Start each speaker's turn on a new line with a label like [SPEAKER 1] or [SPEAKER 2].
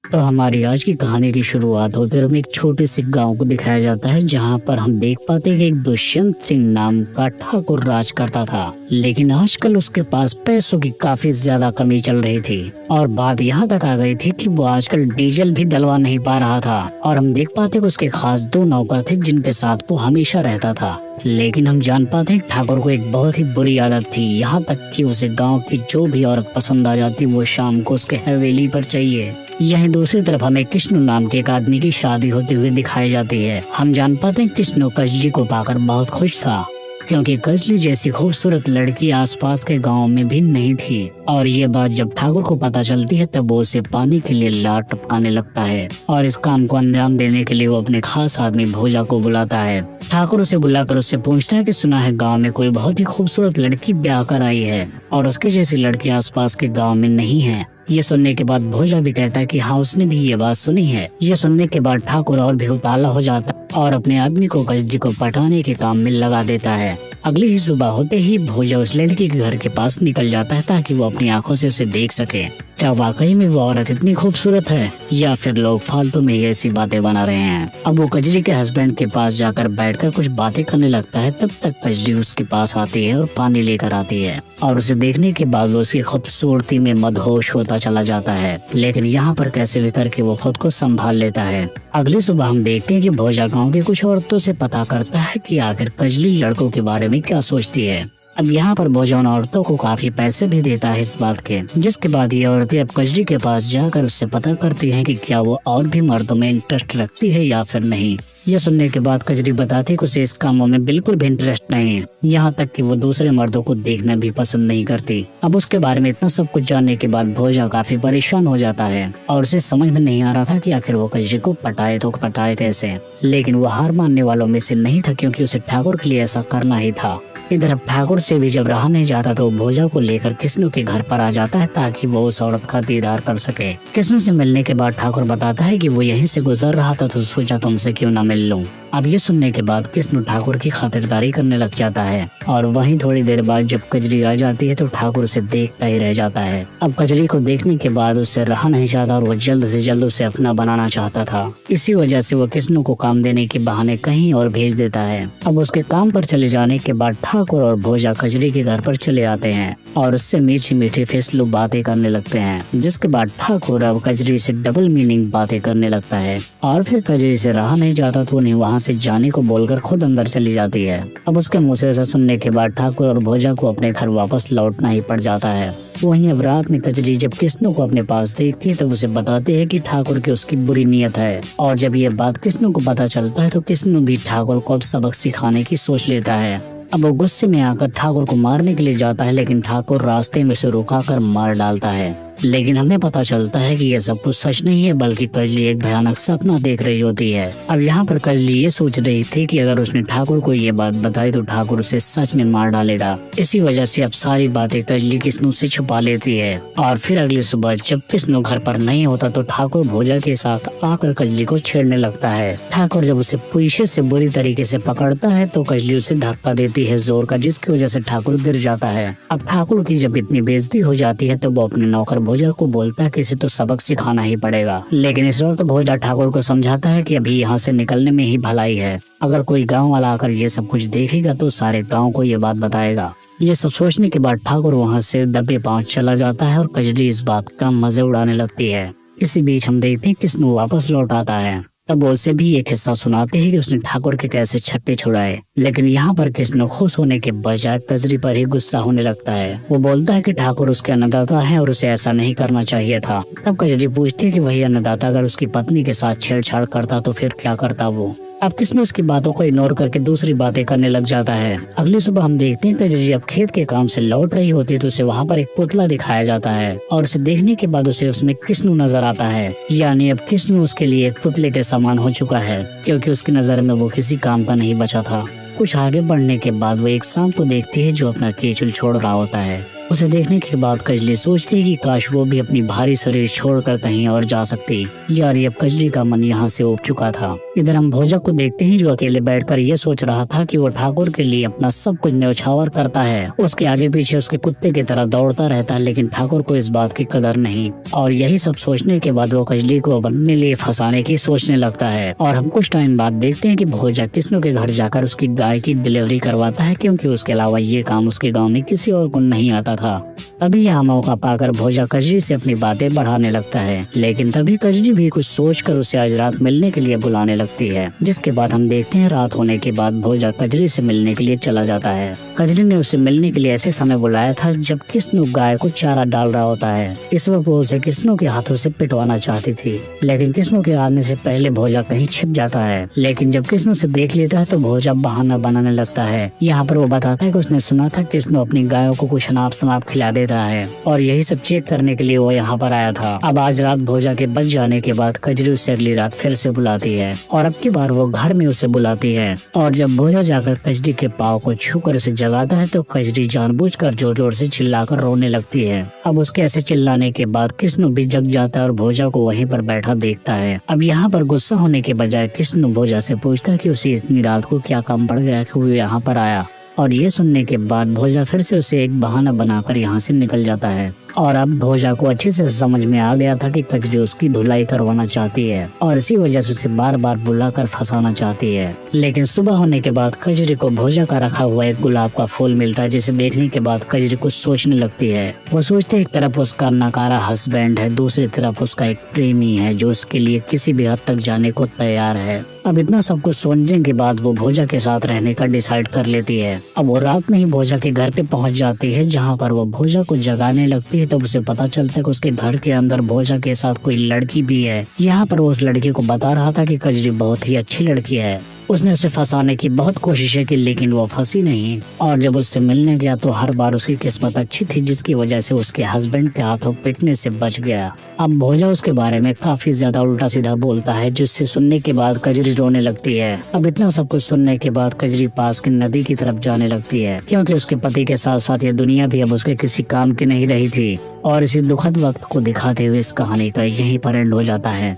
[SPEAKER 1] तो हमारी आज की कहानी की शुरुआत होकर हमें एक छोटे से गांव को दिखाया जाता है, जहां पर हम देख पाते हैं कि एक दुष्यंत सिंह नाम का ठाकुर राज करता था। लेकिन आजकल उसके पास पैसों की काफी ज्यादा कमी चल रही थी और बात यहाँ तक आ गई थी कि वो आजकल डीजल भी डलवा नहीं पा रहा था। और हम देख पाते कि उसके खास दो नौकर थे जिनके साथ वो हमेशा रहता था। लेकिन हम जान पाते हैं ठाकुर को एक बहुत ही बुरी आदत थी, यहाँ तक कि उसे गांव की जो भी औरत पसंद आ जाती वो शाम को उसके हवेली पर चाहिए। यहीं दूसरी तरफ हमें कृष्ण नाम के एक आदमी की शादी होती हुई दिखाई जाती है। हम जान पाते हैं कृष्ण कजली को पाकर बहुत खुश था, क्योंकि कजली जैसी खूबसूरत लड़की आसपास के गांव में भी नहीं थी। और ये बात जब ठाकुर को पता चलती है तब वो उसे पाने के लिए लाट टपकाने लगता है और इस काम को अंजाम देने के लिए वो अपने खास आदमी भोजा को बुलाता है। ठाकुर उसे बुलाकर उससे पूछता है कि सुना है गांव में कोई बहुत ही खूबसूरत लड़की ब्याह कर आई है और उसके जैसी लड़की आसपास के गांव में नहीं है। ये सुनने के बाद भोजा भी कहता है कि हाँ, उसने भी ये बात सुनी है। ये सुनने के बाद ठाकुर और भी उतावला हो जाता और अपने आदमी को कजली को पटाने के काम में लगा देता है। अगली ही सुबह होते ही भोजा उस लड़की के घर के पास निकल जाता है ताकि वो अपनी आंखों से उसे देख सके। क्या वाकई में वो औरत इतनी खूबसूरत है या फिर लोग फालतू में ही ऐसी बातें बना रहे हैं। अब वो कजली के हस्बैंड के पास जाकर बैठकर कुछ बातें करने लगता है। तब तक कजली उसके पास आती है और पानी लेकर आती है और उसे देखने के बाद वो उसकी खूबसूरती में मदहोश होता चला जाता है। लेकिन यहाँ पर कैसे भी करके वो खुद को संभाल लेता है। अगली सुबह हम देखते हैं कि भोजा गाँव की कुछ औरतों से पता करता है कि आखिर कजली लड़कों के बारे में क्या सोचती है। अब यहाँ पर भोजा उन औरतों को काफी पैसे भी देता है इस बात के, जिसके बाद ये औरतें अब कजली के पास जाकर उससे पता करती हैं कि क्या वो और भी मर्दों में इंटरेस्ट रखती है या फिर नहीं। यह सुनने के बाद कजली बताती है कि उसे इस कामों में बिल्कुल भी इंटरेस्ट नहीं है, यहाँ तक कि वो दूसरे मर्दों को देखना भी पसंद नहीं करती। अब उसके बारे में इतना सब कुछ जानने के बाद भोजा काफी परेशान हो जाता है और उसे समझ में नहीं आ रहा था कि आखिर वो कजली को पटाए तो पटाए कैसे। लेकिन वो हार मानने वालों में से नहीं था, क्योंकि उसे ठाकुर के लिए ऐसा करना ही था। इधर अब ठाकुर से भी जब रहा नहीं जाता तो भोजा को लेकर कृष्ण के घर पर आ जाता है ताकि वो उस औरत का दीदार कर सके। कृष्ण से मिलने के बाद ठाकुर बताता है कि वो यहीं से गुजर रहा था तो सोचा तुमसे क्यों ना मिल लूं। अब ये सुनने के बाद कृष्ण ठाकुर की खातिरदारी करने लग जाता है और वहीं थोड़ी देर बाद जब कजली आ जाती है तो ठाकुर उसे देखता ही रह जाता है। अब कजली को देखने के बाद उससे रहा नहीं जाता और वो जल्द से जल्द उसे अपना बनाना चाहता था। इसी वजह से वो कृष्ण को काम देने के बहाने कहीं और भेज देता है। अब उसके काम पर चले जाने के बाद ठाकुर और भोजा कजली के घर पर चले आते हैं और उससे मीठी मीठी फिसलू बातें करने लगते हैं, जिसके बाद ठाकुर अब कजली से डबल मीनिंग बातें करने लगता है और फिर कजली से रहा नहीं जाता तो उन्हें वहाँ से जाने को बोलकर खुद अंदर चली जाती है। अब उसके मुंह से ऐसा सुनने के बाद ठाकुर और भोजा को अपने घर वापस लौटना ही पड़ जाता है। वहीं अब रात में कजली जब कृष्ण को अपने पास देखती है तो उसे बताते हैं कि ठाकुर की उसकी बुरी नीयत है। और जब ये बात कृष्ण को पता चलता है तो कृष्ण भी ठाकुर को अब सबक सिखाने की सोच लेता है। अब वो गुस्से में आकर ठाकुर को मारने के लिए जाता है, लेकिन ठाकुर रास्ते में से रुकाकर मार डालता है। लेकिन हमें पता चलता है कि यह सब कुछ सच नहीं है, बल्कि कजली एक भयानक सपना देख रही होती है। अब यहाँ पर कजली ये सोच रही थी कि अगर उसने ठाकुर को ये बात बताई तो ठाकुर उसे सच में मार डालेगा। इसी वजह से अब सारी बातें कजली कृष्ण से छुपा लेती है। और फिर अगली सुबह जब कृष्ण घर पर नहीं होता तो ठाकुर भोजा के साथ आकर कजली को छेड़ने लगता है। ठाकुर जब उसे पीछे से बुरी तरीके से पकड़ता है तो कजली उसे धक्का देती है जोर का, जिसकी वजह से ठाकुर गिर जाता है। अब ठाकुर की जब इतनी बेइज्जती हो जाती है तो वो अपने नौकर भोजा को बोलता है कि इसे तो सबक सिखाना ही पड़ेगा। लेकिन इस वक्त भोजा ठाकुर को समझाता है कि अभी यहाँ से निकलने में ही भलाई है। अगर कोई गांव वाला आकर ये सब कुछ देखेगा तो सारे गांव को ये बात बताएगा। ये सब सोचने के बाद ठाकुर वहाँ से दबे पांव चला जाता है और कजली इस बात का मजे उड़ाने लगती है। इसी बीच हम देखते हैं कृष्ण वापस लौट आता है। तब वो उसे भी एक हिस्सा सुनाते हैं कि उसने ठाकुर के कैसे छक्के छुड़ाए। लेकिन यहाँ पर कृष्ण खुश होने के बजाय कजली पर ही गुस्सा होने लगता है। वो बोलता है कि ठाकुर उसके अन्नदाता है और उसे ऐसा नहीं करना चाहिए था। तब कजली पूछती है कि वही अन्नदाता अगर उसकी पत्नी के साथ छेड़छाड़ करता तो फिर क्या करता वो। अब कृष्ण उसकी बातों को इग्नोर करके दूसरी बातें करने लग जाता है। अगली सुबह हम देखते हैं कजली जब खेत के काम से लौट रही होती है तो उसे वहाँ पर एक पुतला दिखाया जाता है और उसे देखने के बाद उसे उसमें कृष्ण नजर आता है। यानी अब कृष्ण उसके लिए एक पुतले के समान हो चुका है, क्योंकि उसकी नजर में वो किसी काम का नहीं बचा था। कुछ आगे बढ़ने के बाद वो एक सांप को देखती है जो अपना केचुल छोड़ रहा होता है। उसे देखने के बाद कजली सोचती है कि काश वो भी अपनी भारी शरीर छोड़कर कहीं और जा सकती। यार अब कजली का मन यहाँ से उब चुका था। इधर हम भोजा को देखते हैं जो अकेले बैठकर ये सोच रहा था कि वो ठाकुर के लिए अपना सब कुछ न्यौछावर करता है। उसके आगे पीछे उसके कुत्ते की तरह दौड़ता रहता है, लेकिन ठाकुर को इस बात की कदर नहीं। और यही सब सोचने के बाद वो कजली को अपने लिए फंसाने की सोचने लगता है। और हम कुछ टाइम बाद देखते हैं कि भोजा किस्नू के घर जाकर उसकी गाय की डिलीवरी करवाता है, क्योंकि उसके अलावा ये काम उसके गाँव में किसी और को नहीं आता था। तभी यह मौका पाकर भोजा कजरी से अपनी बातें बढ़ाने लगता है, लेकिन तभी कजरी भी कुछ सोचकर उसे आज रात मिलने के लिए बुलाने लगती है। जिसके बाद हम देखते हैं रात होने के बाद भोजा कजरी से मिलने के लिए चला जाता है। कजरी ने उसे मिलने के लिए ऐसे समय बुलाया था जब किस्नू गाय को चारा डाल रहा होता है। इस वक्त वो उसे किस्नू के हाथों से पिटवाना चाहती थी, लेकिन किस्नू के आने से पहले भोजा कहीं छिप जाता है। लेकिन जब किस्नू से देख लेता है तो भोजा बहाना बनाने लगता है। यहाँ पर वो बताता है कि उसने सुना था किस्नू अपनी गायों को कुछ अनाप शनाप खिला देता है, और यही सब चेक करने के लिए वो यहाँ पर आया था। अब आज रात भोजा के बच जाने के बाद कजरी उसे अगली रात फिर से बुलाती है, और अब की बार वो घर में उसे बुलाती है। और जब भोजा जाकर कजरी के पाँव को छूकर उसे जगाता है तो कजरी जानबूझकर जोर जोर से चिल्लाकर रोने लगती है। अब उसके ऐसे चिल्लाने के बाद किस्नू भी जग जाता है और भोजा को वहीं पर बैठा देखता है। अब यहाँ पर गुस्सा होने के बजाय किस्नू भोजा से पूछता है कि उसे इतनी रात को क्या काम पड़ गया कि वो यहाँ पर आया। और ये सुनने के बाद भोजा फिर से उसे एक बहाना बनाकर यहाँ से निकल जाता है। और अब भोजा को अच्छे से समझ में आ गया था कि कजरी उसकी धुलाई करवाना चाहती है, और इसी वजह से उसे बार बार बुलाकर फंसाना चाहती है। लेकिन सुबह होने के बाद कजरी को भोजा का रखा हुआ एक गुलाब का फूल मिलता है, जिसे देखने के बाद कजरी कुछ सोचने लगती है। वो सोचते एक तरफ उसका नकारा हस्बैंड है, दूसरी तरफ उसका एक प्रेमी है जो उसके लिए किसी भी हद तक जाने को तैयार है। अब इतना सब कुछ सोचने के बाद वो भोजा के साथ रहने का डिसाइड कर लेती है। अब वो रात में ही भोजा के घर पे पहुंच जाती है, जहां पर वो भोजा को जगाने लगती है। तब उसे पता चलता है कि उसके घर के अंदर भोजा के साथ कोई लड़की भी है। यहाँ पर वो उस लड़की को बता रहा था कि कजरी बहुत ही अच्छी लड़की है। उसने उसे फंसाने की बहुत कोशिशें की, लेकिन वो फंसी नहीं। और जब उससे मिलने गया तो हर बार उसकी किस्मत अच्छी थी, जिसकी वजह से उसके हस्बैंड के हाथों पिटने से बच गया। अब भोजा उसके बारे में काफी ज्यादा उल्टा सीधा बोलता है, जिससे सुनने के बाद कजरी रोने लगती है। अब इतना सब कुछ सुनने के बाद कजरी पास की नदी की तरफ जाने लगती है, क्योंकि उसके पति के साथ साथ ये दुनिया भी अब उसके किसी काम की नहीं रही थी। और इसी दुखद वक्त को दिखाते हुए इस कहानी का यहीं पर एंड हो जाता है।